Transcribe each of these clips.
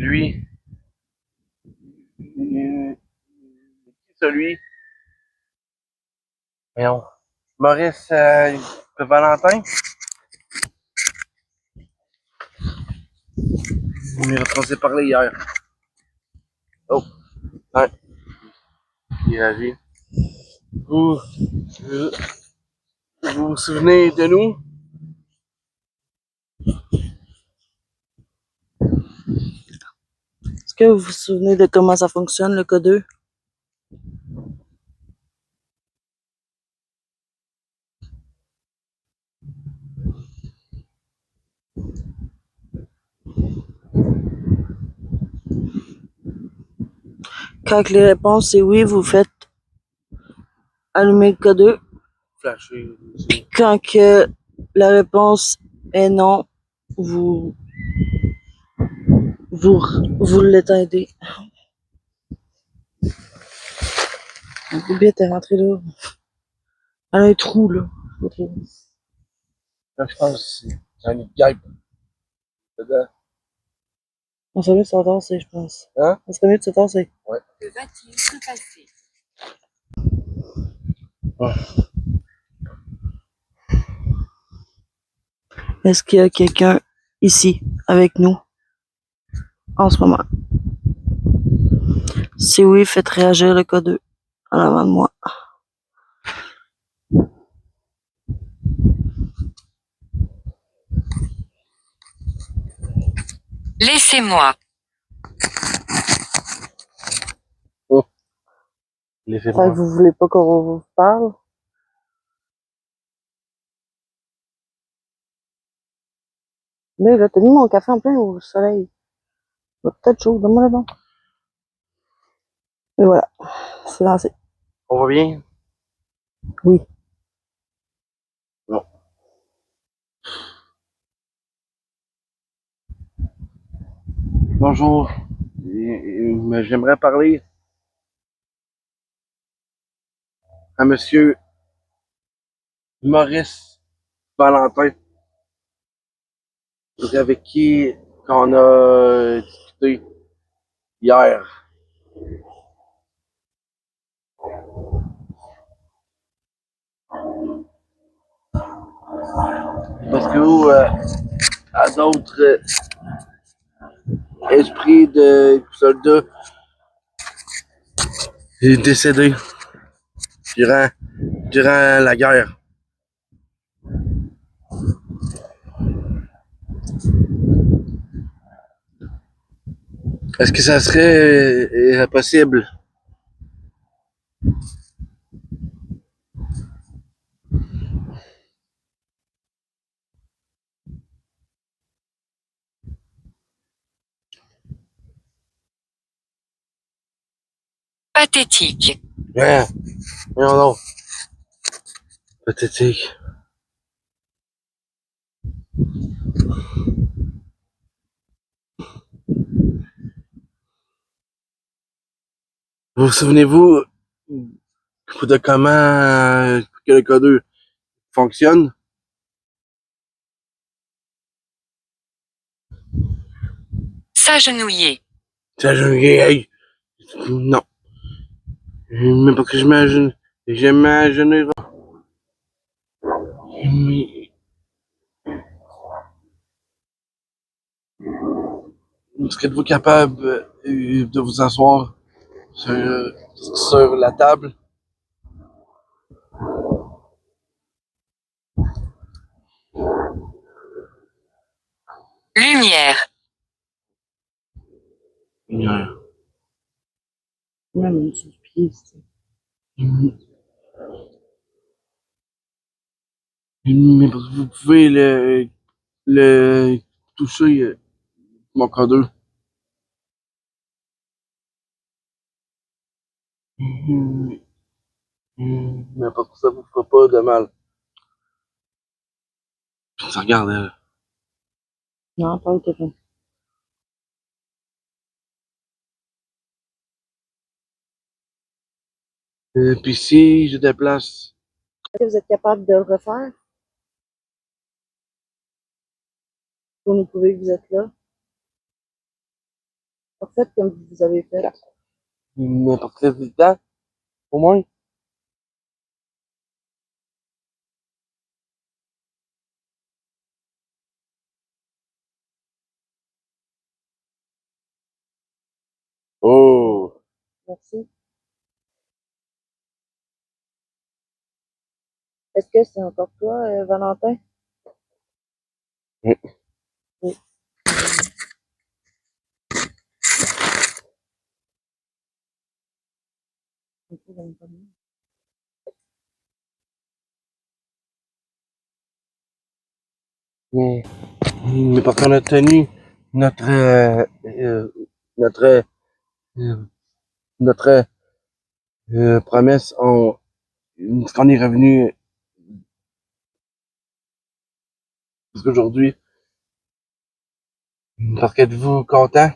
Lui. Qui celui? Voyons. Maurice Valentin? On s'est parlé hier. Oh, ouais. Il agit. Vous, vous vous souvenez de nous? Est-ce que vous vous souvenez de comment ça fonctionne, le code 2? Quand les réponses c'est oui, vous faites allumer le code 2. Flasher. Puis quand que la réponse est non, vous l'éteindez. La bébête est rentrée là. Elle a un trou là. Là, je pense que c'est un guêpe. Dedans. On serait mieux de s'entasser, je pense. Hein? On serait mieux de se tasser. Ouais. Que va-t-il se passer? Ouais. Est-ce qu'il y a quelqu'un ici avec nous en ce moment? Si oui, faites réagir le code 2 en avant de moi. Laissez-moi. Oh. Fait Laissez-moi. que vous voulez pas qu'on vous parle? Mais là, t'as mis mon café en plein au soleil. Va peut-être chaud, donne-moi le bon. Et voilà, c'est lancé. On va bien? Oui. Non. Bonjour. Mais j'aimerais parler à monsieur Maurice Valentin. Avec qui on a discuté hier. Parce que vous, à d'autres esprits de soldats, il est décédé durant la guerre. Est-ce que ça serait possible? Pathétique. Ouais, non, non. Pathétique. Vous souvenez-vous de comment que le code fonctionne? S'agenouiller. Hey, non. Mais parce que j'imagine mais êtes-vous capable de vous asseoir sur la table? Lumière. Yeah. Même sur le pied, c'est... Mais vous pouvez le toucher, mon code. Mais parce que ça vous fera pas de mal. Ça regarde, elle. Non, pas au téléphone. Puis si je déplace. Est-ce que vous êtes capable de le refaire? Pour nous prouver que vous êtes là. Faites comme vous avez fait. N'importe quel résultat, au moins. Oh! Merci. Est-ce que c'est encore toi, Valentin? Oui. Oui. Mais parce qu'on a tenu notre, notre, notre promesse quand on est revenu aujourd'hui. Parce qu'êtes-vous content?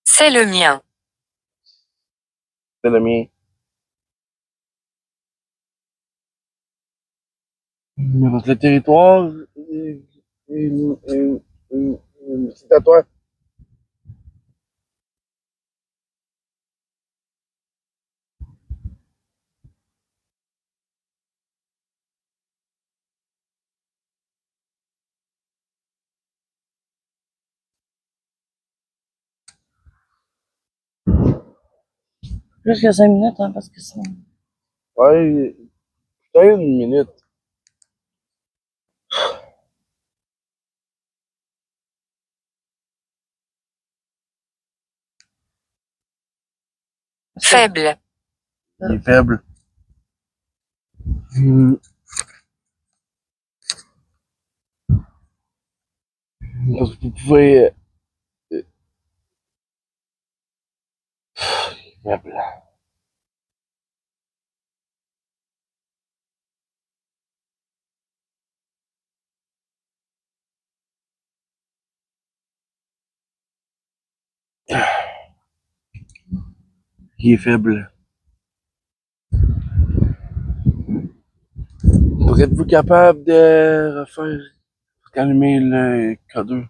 C'est le mien. C'est le mien. Mais parce que le territoire, c'est à toi. Plus que 5 minutes, hein, parce que sinon. Ouais, putain, une minute. Faible. Il est faible. Parce que vous pouvez, faible. Il est faible. Donc, êtes-vous capable de refaire, calmer le K2?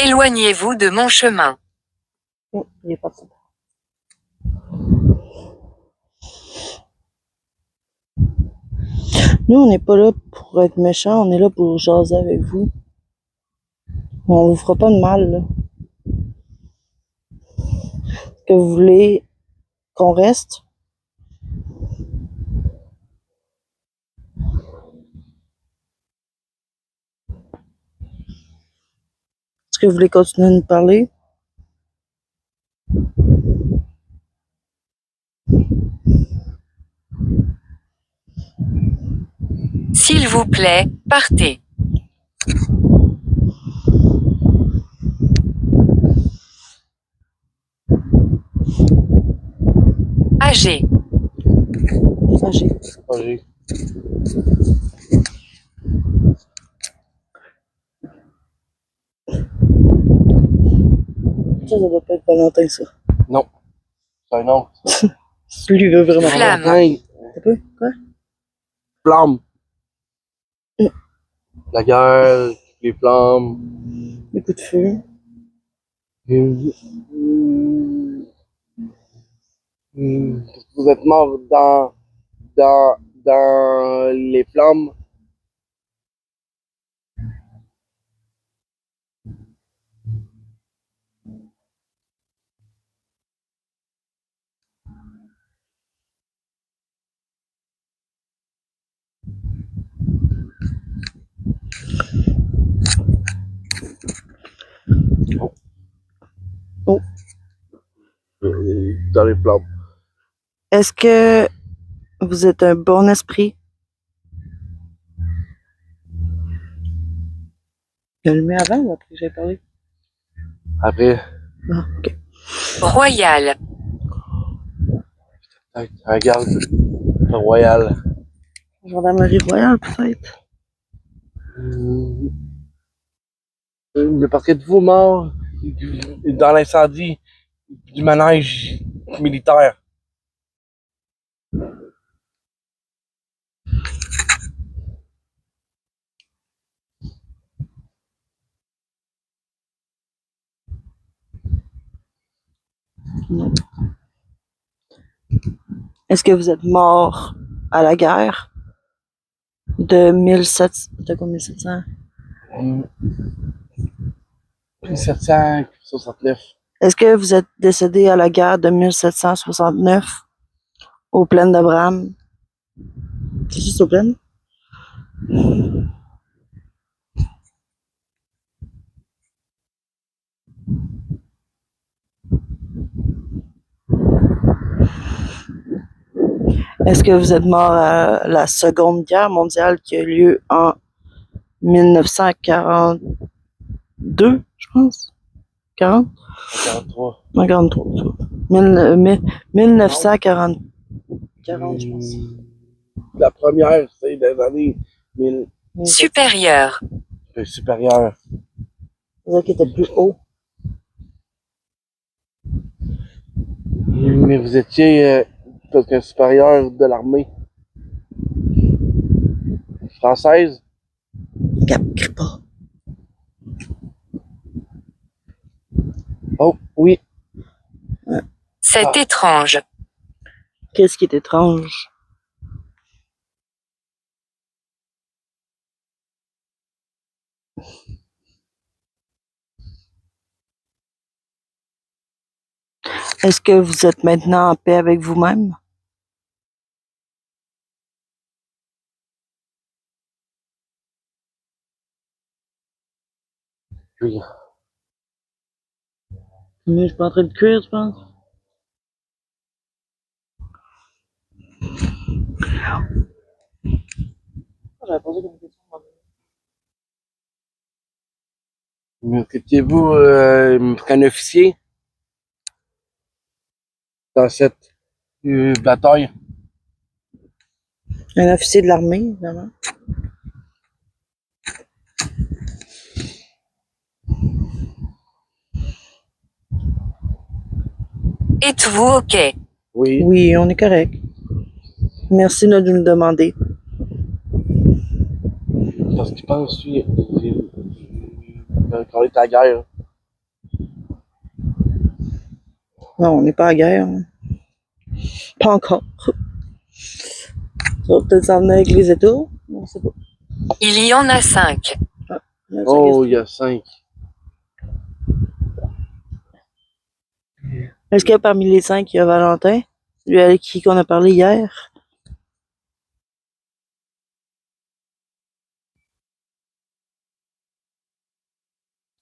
Éloignez-vous de mon chemin. Il est parti. Nous, on n'est pas là pour être méchants, on est là pour jaser avec vous. On vous fera pas de mal, là. Est-ce que vous voulez qu'on reste? Est-ce que vous voulez continuer de nous parler? S'il vous plaît, partez. Âgé. Âgé. Âgé. Ça doit pas être Valentin, ça. Non. C'est un autre. Lui, il veut vraiment. Flamme. Valentin, Un peu? Quoi? flamme. La guerre, les flammes. Les coups de feu. Vous êtes mort dans les flammes. Oh. Dans les flammes. Est-ce que vous êtes un bon esprit? Je le mets avant ou après que j'ai parlé? Après, Ah, ok. Royal. regarde, le royal. Gendarmerie royale, peut-être? Euh, Le portrait de vous mort dans l'incendie du manège militaire. Non. Est-ce que vous êtes mort à la guerre de 1700, de quoi 1700? 1769. Est-ce que vous êtes décédé à la guerre de 1769 aux plaines d'Abraham? C'est juste aux plaines? Est-ce que vous êtes mort à la Seconde Guerre mondiale qui a eu lieu en 1942, je pense? 40? 43. Non, 43. 1940, 40, je pense. La première, c'est des années 1000 Supérieur. supérieures. C'est-à-dire qu'il était plus haut. Mais vous étiez quelqu'un supérieur de l'armée française. Cap, crie pas. Oh, oui. C'est Ah. étrange. Qu'est-ce qui est étrange? Est-ce que vous êtes maintenant en paix avec vous-même? Oui. Mais je suis pas en train de cuire, tu penses? J'avais posé une question. Mais étiez-vous un officier dans cette bataille? Un officier de l'armée, évidemment. Êtes-vous OK? Oui. Oui, on est correct. Merci de nous le demander. Parce qu'il pense, lui, quand on est à la guerre. Non, on n'est pas à guerre. Hein. Pas encore. Ça va peut-être s'en venir avec les États. On sait pas. Il y en a 5. Il y a cinq Oh, il y questions. a 5. Est-ce que parmi les 5, il y a Valentin? Lui avec qui qu'on a parlé hier?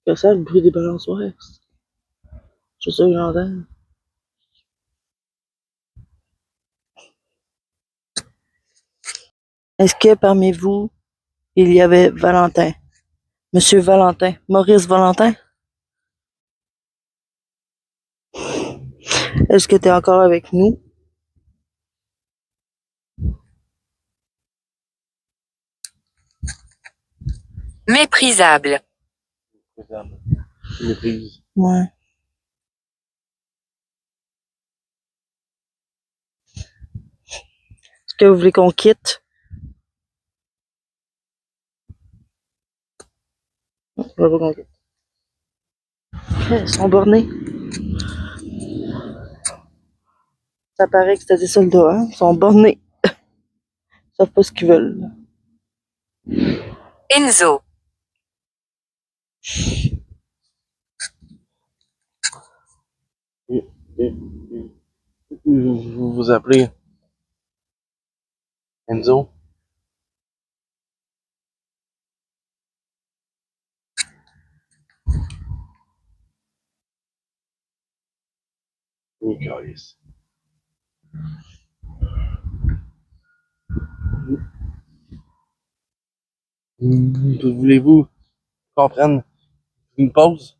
C'est ça, le bruit des balançoires. C'est ça que j'entends. Est-ce que parmi vous, il y avait Valentin? Monsieur Valentin? Maurice Valentin? Est-ce que tu es encore avec nous? Méprisable. Méprise. Ouais. Est-ce que vous voulez qu'on quitte? Non, je veux pas qu'on quitte. Ils sont bornés. Ça paraît que c'était des soldats, hein? Ils sont bornés. Ils savent pas ce qu'ils veulent. Enzo. Vous vous appelez Enzo? Oui, Caris. Voulez-vous qu'on prenne une pause?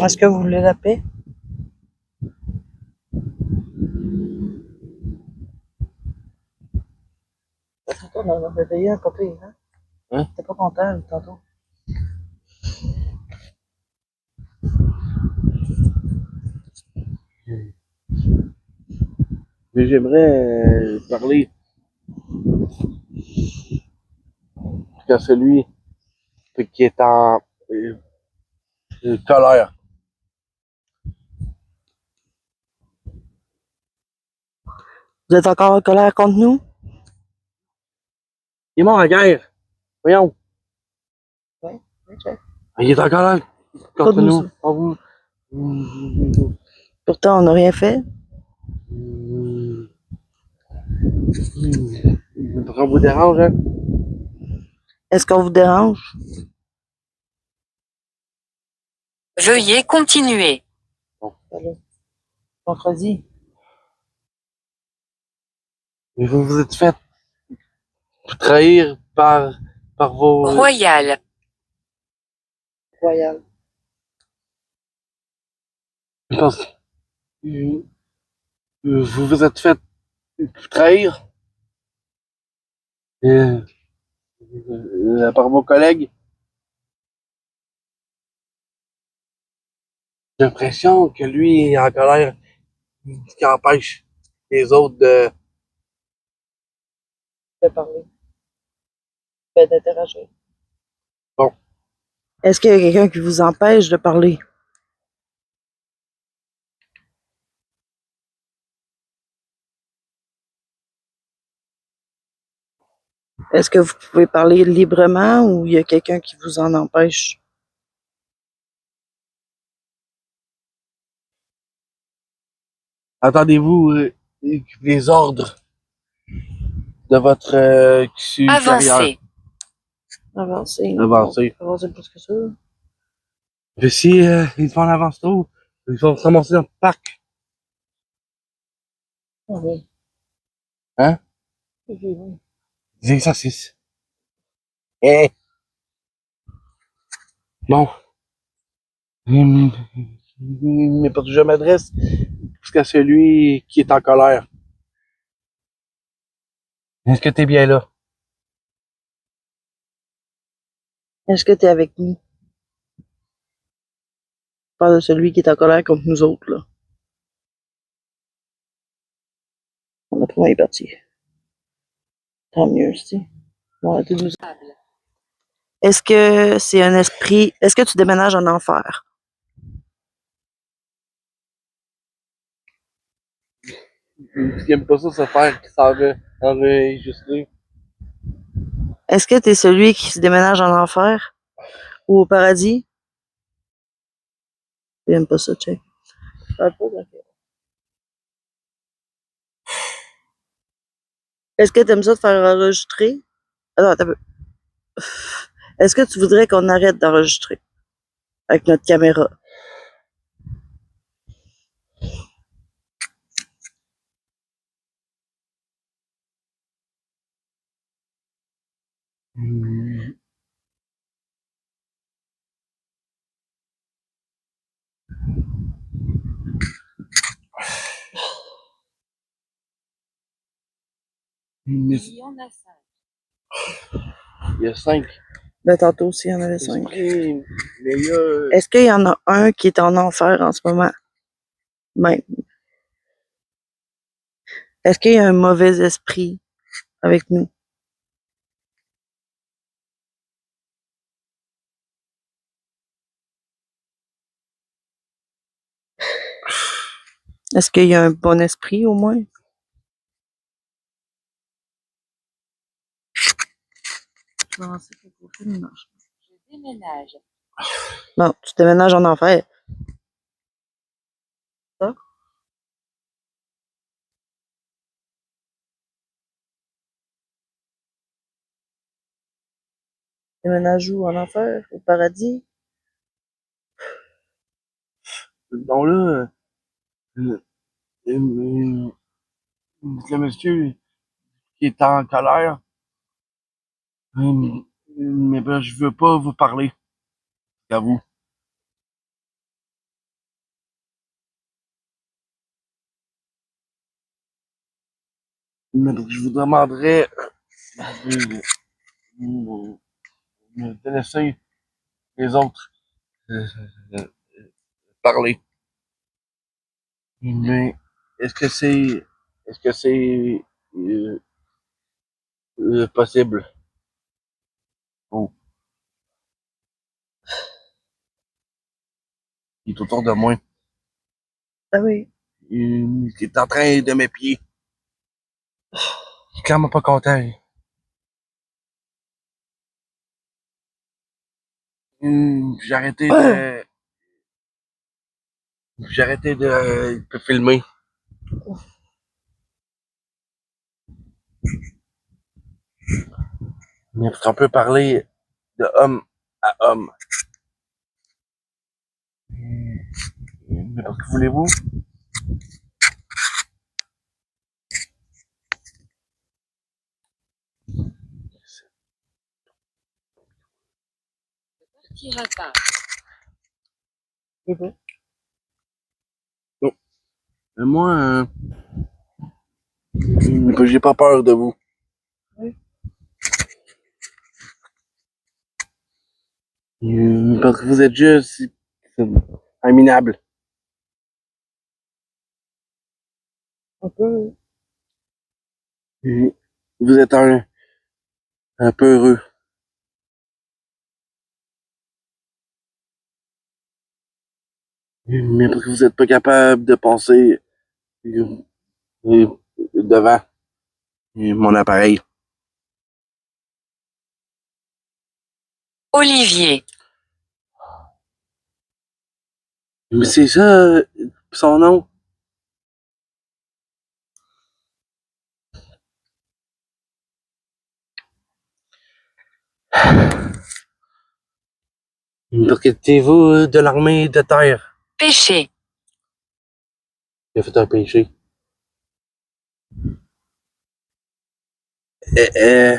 Est-ce que vous voulez la paix? Tantôt, on a réveillé un papier, hein? Hein? T'es pas content, tantôt? Mais j'aimerais parler à celui qui est en colère. Vous êtes encore en colère contre nous? Il est mort en guerre. Voyons. Oui, chef. Il est en colère contre Contre nous. nous. Contre vous. Pourtant, on n'a rien fait. Ça vous dérange, hein? Est-ce qu'on vous dérange? Veuillez continuer. Allez. Contredit. Mais vous vous êtes fait trahir par vos... Royal. Royal. Parce que vous vous êtes fait trahir par vos collègues. J'ai l'impression que lui est en colère, ce qui empêche les autres de... De parler. D'interagir. Bon. Est-ce qu'il y a quelqu'un qui vous empêche de parler? Est-ce que vous pouvez parler librement ou il y a quelqu'un qui vous en empêche? Attendez-vous les ordres de votre supérieur. Avancez. Avancer. Avancer. Avancer plus que ça. Mais si ils font l'avance trop, ils vont se ramasser dans le parc. Ah oui. Hein? Oui, oui. Des exercices. Eh! Bon. Mais parce que je m'adresse jusqu'à celui qui est en colère. Est-ce que t'es bien là? Est-ce que tu es avec nous? Je parle de celui qui est en colère contre nous autres, là. On a pas mal parti. Tant mieux, c'est. Bon, tout nous... Est-ce que c'est un esprit... Est-ce que tu déménages en enfer? Qui aime pas ça se faire, qui s'en veut enregistrer. Est-ce que tu es celui qui se déménage en enfer? Ou au paradis? J'aime pas ça, check. Est-ce que tu aimes ça te faire enregistrer? Attends, attends un peu. Est-ce que tu voudrais qu'on arrête d'enregistrer avec notre caméra? Il y a 5 Ben, tantôt aussi, il y en avait 5. esprits, mais il y a... Est-ce qu'il y en a un qui est en enfer en ce moment? Même. Est-ce qu'il y a un mauvais esprit avec nous? Est-ce qu'il y a un bon esprit au moins? Non, c'est pas possible, non. Je déménage. Non, tu déménages en enfer. Ça? Déménage où? En enfer? Au paradis? Donc là, euh, euh, le monsieur qui est en colère, mais ben, je veux pas vous parler à vous. Mais je vous demanderais de, de laisser les autres euh, euh, parler. Mais est-ce que c'est euh, possible? Oh, il est autour de moi. Ah oui. Il est en train de m'épier. Il est clairement pas content. J'ai arrêté de j'ai arrêté de filmer. Mais parce qu'on peut parler de homme à homme. Mais parce que voulez-vous? Tira pas. C'est bon. Non. Mais moi, j'ai pas peur de vous. Oui. Parce que vous êtes juste un minable. Un peu. Vous êtes un peu heureux. Mais parce que vous êtes pas capable de passer devant mon appareil. Olivier. Mais c'est ça, son nom. Parce que t'es-vous de l'armée de terre? Péché. Il a fait un péché. Euh, euh,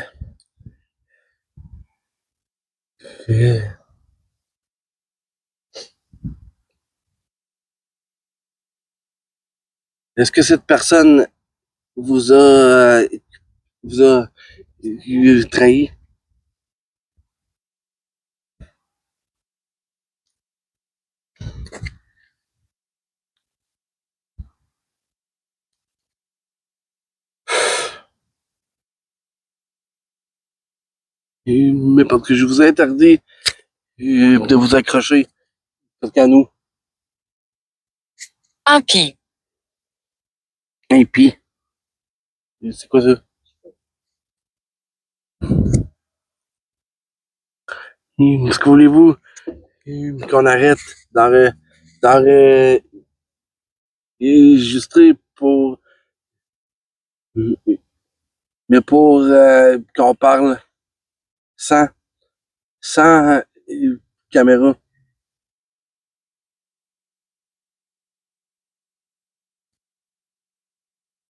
euh, Est-ce que cette personne vous a trahi? Mais parce que je vous ai interdit de vous accrocher. Parce qu'à nous, Impie. un pied. C'est quoi ça? Est-ce que voulez-vous qu'on arrête d'enregistrer pour mais pour qu'on parle sans sans caméra?